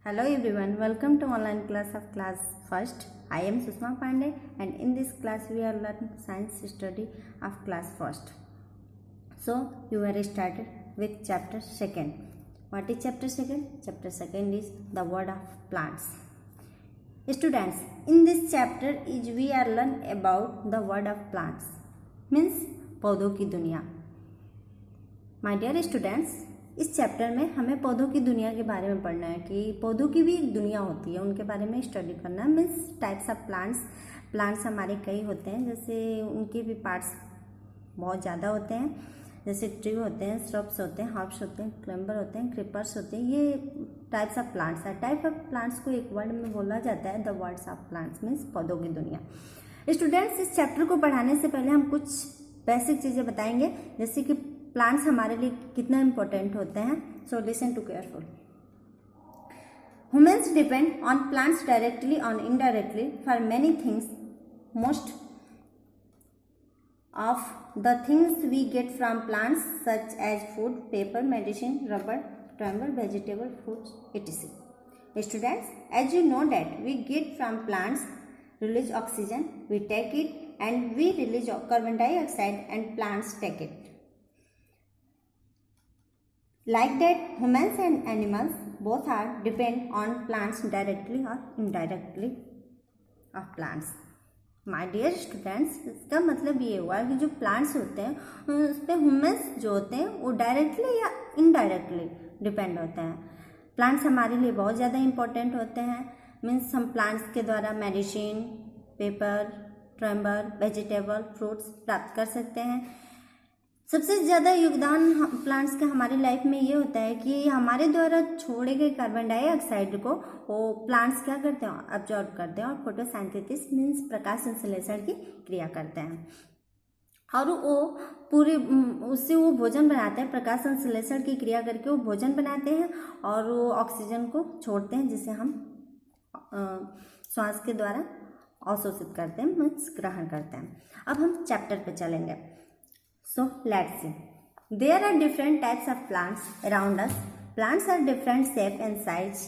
Hello everyone, welcome to online class of class first. I am Susma Pandey and in this class we are learning science study of class first. So you are started with chapter second. What is chapter second? Chapter second is the world of plants. Students, in this chapter is we are learn about the world of plants, means पौधों की दुनिया. My dear students, इस chapter में हमें पौधों की दुनिया के बारे में पढ़ना है कि पौधों की भी एक दुनिया होती है, उनके बारे में स्टडी करना है. मीन्स टाइप्स ऑफ प्लांट्स हमारे कई होते हैं, जैसे उनके भी पार्ट्स बहुत ज़्यादा होते हैं, जैसे ट्री होते हैं, श्रब्स होते हैं, हर्ब्स होते हैं, क्लाइंबर होते हैं, क्रीपर्स होते हैं. ये टाइप्स ऑफ प्लांट्स है. टाइप ऑफ प्लांट्स को एक वर्ड में बोला जाता है the words of plants, means पौधों की दुनिया. स्टूडेंट्स, इस चैप्टर को पढ़ाने से पहले हम कुछ बेसिक चीज़ें बताएंगे, जैसे कि प्लांट्स हमारे लिए कितना इम्पोर्टेंट होते हैं. So listen to careful. Humans depend on plants directly और indirectly for many things. Most of the things we get from plants such as food, paper, medicine, rubber, timber, vegetable, fruits, etc. Students, as you know that we get from plants release oxygen, we take it, and we release carbon dioxide and plants take it. Like that, humans and animals both are depend on plants directly or indirectly of plants. My dear students, इसका मतलब ये हुआ कि जो plants होते हैं उस पर ह्यूमन्स जो होते हैं वो डायरेक्टली या इनडायरेक्टली डिपेंड होते हैं. प्लांट्स हमारे लिए बहुत ज़्यादा इम्पोर्टेंट होते हैं. मीन्स हम प्लांट्स के द्वारा medicine, paper, trimer, vegetable, fruits प्राप्त कर सकते हैं. सबसे ज़्यादा योगदान प्लांट्स का हमारी लाइफ में ये होता है कि हमारे द्वारा छोड़े गए कार्बन डाइऑक्साइड को वो प्लांट्स क्या करते हैं, अब्जॉर्ब करते हैं और फोटोसिंथेसिस मीन्स प्रकाश संश्लेषण की क्रिया करते हैं और वो पूरे उससे वो भोजन बनाते हैं. प्रकाश संश्लेषण की क्रिया करके वो भोजन बनाते हैं और वो ऑक्सीजन को छोड़ते हैं जिसे हम श्वास के द्वारा अवशोषित करते हैं, मीन्स ग्रहण करते हैं. अब हम चैप्टर पे चलेंगे. So let's see. There are different types of plants around us. Plants are different shape and size.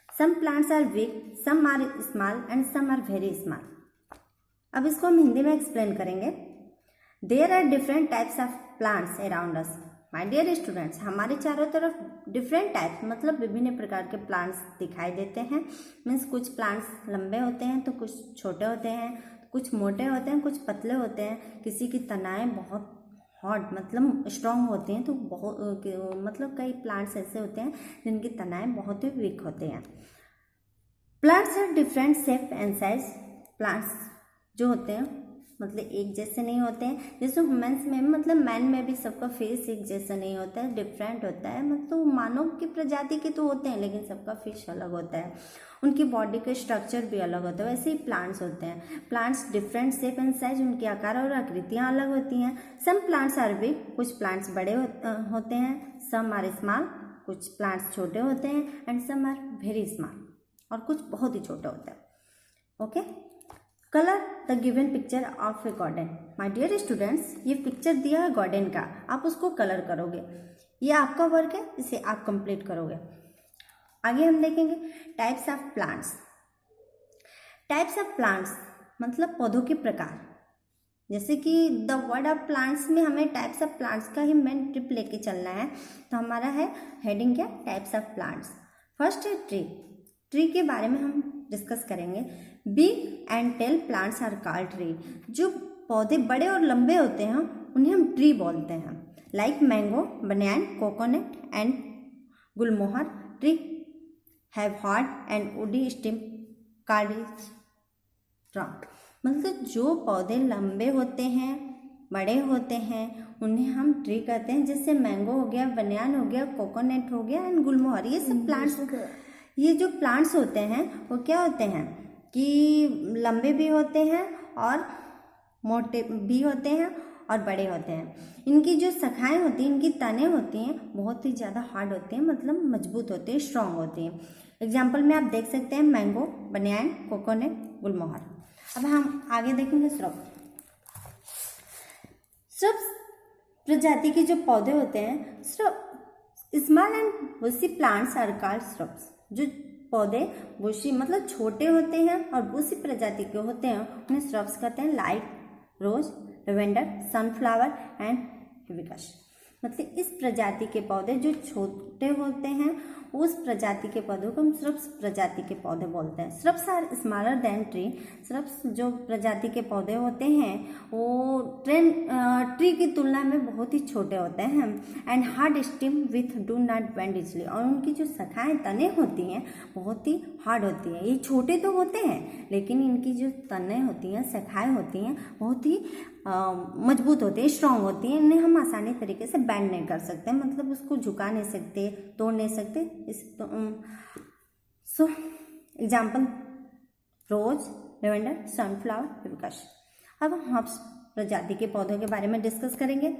Some plants are big, some are small and some are very small. अब इसको हम हिंदी में एक्सप्लेन करेंगे. There are different types of plants around us. My dear students, हमारे चारों तरफ different type मतलब विभिन्न प्रकार के प्लांट्स दिखाई देते हैं. मीन्स कुछ प्लांट्स लंबे होते हैं तो कुछ छोटे होते हैं, कुछ मोटे होते हैं, कुछ पतले होते हैं. किसी की तनाएं बहुत हॉट मतलब स्ट्रॉन्ग होते हैं, तो बहुत मतलब कई प्लांट्स ऐसे होते हैं जिनकी तनाएं बहुत ही वीक होते हैं. Plants are different shape and size. Plants जो होते हैं मतलब एक जैसे नहीं होते हैं. जैसे ह्यूमन्स में मतलब मैन में भी सबका फेस एक जैसा नहीं होता है, डिफरेंट होता है. मतलब मानव की प्रजाति के तो होते हैं लेकिन सबका फेस अलग होता है, उनकी बॉडी का स्ट्रक्चर भी अलग होता है. वैसे ही प्लांट्स होते हैं. Plants different shape and size, उनके आकार और आकृतियाँ अलग होती हैं. सम प्लांट्स आर बिग, कुछ प्लांट्स बड़े होते हैं. सम आर स्मॉल, कुछ प्लांट्स छोटे होते हैं. And some are very small, और कुछ बहुत ही छोटे होते हैं. Okay. Colour the given picture of a garden. My dear students, ये पिक्चर दिया है गार्डन का, आप उसको कलर करोगे. ये आपका वर्क है, इसे आप कंप्लीट करोगे. आगे हम देखेंगे types of plants. Types of plants मतलब पौधों के प्रकार. जैसे कि द वर्ड ऑफ प्लांट्स में हमें टाइप्स ऑफ प्लांट्स का ही मेन ट्रिप लेके चलना है, तो हमारा है हेडिंग क्या, टाइप्स ऑफ प्लांट्स. फर्स्ट है ट्री. ट्री के बारे में हम डिस्कस करेंगे. Big and tall plants are called tree. जो पौधे बड़े और लंबे होते हैं उन्हें हम ट्री बोलते हैं. Like mango, banyan, coconut and gulmohar tree have hard and woody stem called trunk. मतलब जो पौधे लंबे होते हैं, बड़े होते हैं, उन्हें हम ट्री कहते हैं. जैसे मैंगो हो गया, बनैन हो गया, कोकोनट हो गया एंड गुलमोहर. ये सब प्लांट्स, ये जो प्लांट्स होते हैं वो क्या होते हैं कि लंबे भी होते हैं और मोटे भी होते हैं और बड़े होते हैं. इनकी जो शाखाएं होती हैं, इनकी तने होती हैं, बहुत ही ज़्यादा हार्ड होती हैं, मतलब मजबूत होती हैं, स्ट्रॉन्ग होती हैं. एग्जाम्पल में आप देख सकते हैं मैंगो, बनैन, कोकोनट, गुलमोहर. अब हम आगे देखेंगे श्रब. श्रब प्रजाति के जो पौधे होते हैं, shrub small and bushy plants are called shrubs. जो पौधे बुशी मतलब छोटे होते हैं और बुशी प्रजाति के होते हैं उन्हें श्रब्स कहते हैं, like rose, lavender, sunflower and hibiscus. मतलब इस प्रजाति के पौधे जो छोटे होते हैं उस प्रजाति के पौधों को हम श्रब्स प्रजाति के पौधे बोलते हैं। Shrubs are smaller than tree. Shrubs जो प्रजाति के पौधे होते हैं वो ट्री की तुलना में बहुत ही छोटे होते हैं। And hard stem with do not bend easily. और उनकी जो शाखाएं तने होती हैं बहुत ही हार्ड होती हैं। ये छोटे तो होते हैं लेकिन इनकी जो तने होती हैं, शाखाएं होती हैं बहुत ही मजबूत होती है, स्ट्रांग होती है। इन्हें हम आसानी तरीके से बेंड नहीं कर सकते, मतलब उसको झुका नहीं सकते, तोड़ नहीं सकते। सो एग्जाम्पल रोज, लेवेंडर, सनफ्लावर, हिबिस्कस। अब हम हर्ब्स प्रजाति के पौधों के बारे में डिस्कस करेंगे।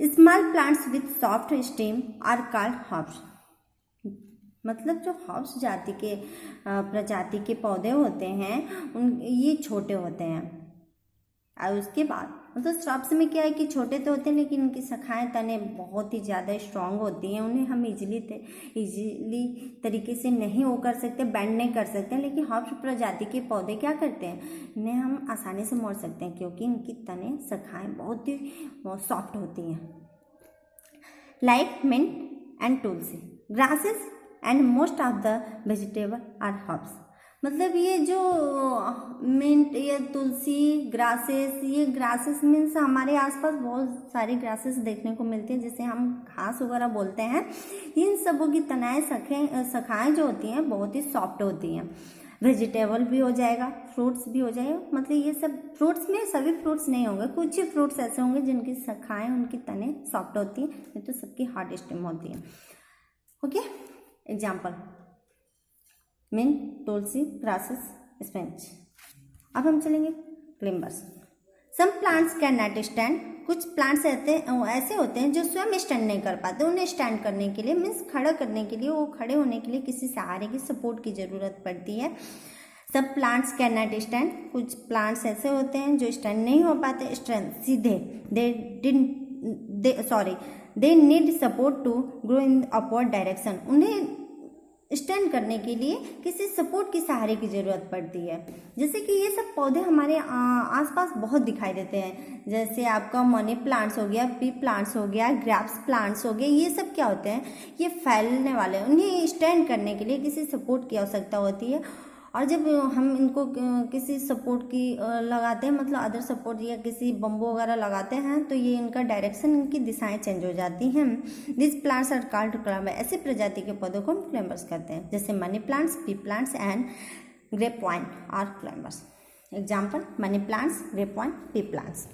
Small plants with soft stem are called herbs. मतलब जो हर्ब्स जाति के प्रजाति के पौधे होते हैं ये छोटे होते हैं। और उसके बाद मतलब श्रब्स में क्या है कि छोटे तो होते हैं लेकिन उनकी शाखाएं तने बहुत ही ज़्यादा स्ट्रांग होती हैं। उन्हें हम इजीली तरीके से नहीं वो कर सकते, बेंड नहीं कर सकते। लेकिन हर्ब्स प्रजाति के पौधे क्या करते हैं, इन्हें हम आसानी से मोड़ सकते हैं क्योंकि इनकी तने शाखाएं बहुत ही सॉफ्ट होती हैं। Like mint and tulsi, grasses and most of the vegetable are herbs. मतलब ये जो मिंट, ये तुलसी, ग्रासेस, ये ग्रासेस मीन्स हमारे आसपास बहुत सारी ग्रासेस देखने को मिलती हैं जिसे हम घास वगैरह बोलते हैं। इन सबों की तनाएं शाखाएं जो होती हैं बहुत ही सॉफ्ट होती हैं। वेजिटेबल भी हो जाएगा, फ्रूट्स भी हो जाएगा। मतलब ये सब फ्रूट्स में सभी फ्रूट्स नहीं होंगे, कुछ ही फ्रूट्स ऐसे होंगे जिनकी शाखाएं, उनकी तने सॉफ्ट होती हैं, नहीं तो सबकी हार्ड स्टेम होती है। Okay, example mint, tulsi, grasses, spinach. अब हम चलेंगे climbers. Some plants can not stand. कुछ प्लांट्स ऐसे होते हैं जो स्वयं स्टैंड नहीं कर पाते। उन्हें स्टैंड करने के लिए मीन्स खड़ा करने के लिए, वो खड़े होने के लिए किसी सहारे की सपोर्ट की जरूरत पड़ती है। सब प्लांट्स कैन नॉट स्टैंड। कुछ प्लांट्स ऐसे होते हैं जो स्टैंड नहीं हो पाते स्ट्रेंथ सीधे। They need support to grow in upward direction. उन्हें स्टैंड करने के लिए किसी सपोर्ट की सहारे की जरूरत पड़ती है। जैसे कि ये सब पौधे हमारे आसपास बहुत दिखाई देते हैं। जैसे आपका मनी प्लांट्स हो गया, पी प्लांट्स हो गया, ग्रेप्स प्लांट्स हो गए। ये सब क्या होते हैं, ये फैलने वाले हैं। उन्हें स्टैंड करने के लिए किसी सपोर्ट की आवश्यकता होती है। और जब हम इनको किसी सपोर्ट की लगाते हैं, मतलब अदर सपोर्ट या किसी बम्बू वगैरह लगाते हैं, तो ये इनका डायरेक्शन, इनकी दिशाएं चेंज हो जाती हैं। This plants are called climber. ऐसे प्रजाति के पौधों को हम क्लाइंबर्स कहते हैं। जैसे money plants, pea plants and grape vine are climbers. Example money plants, grape vine, pea plants.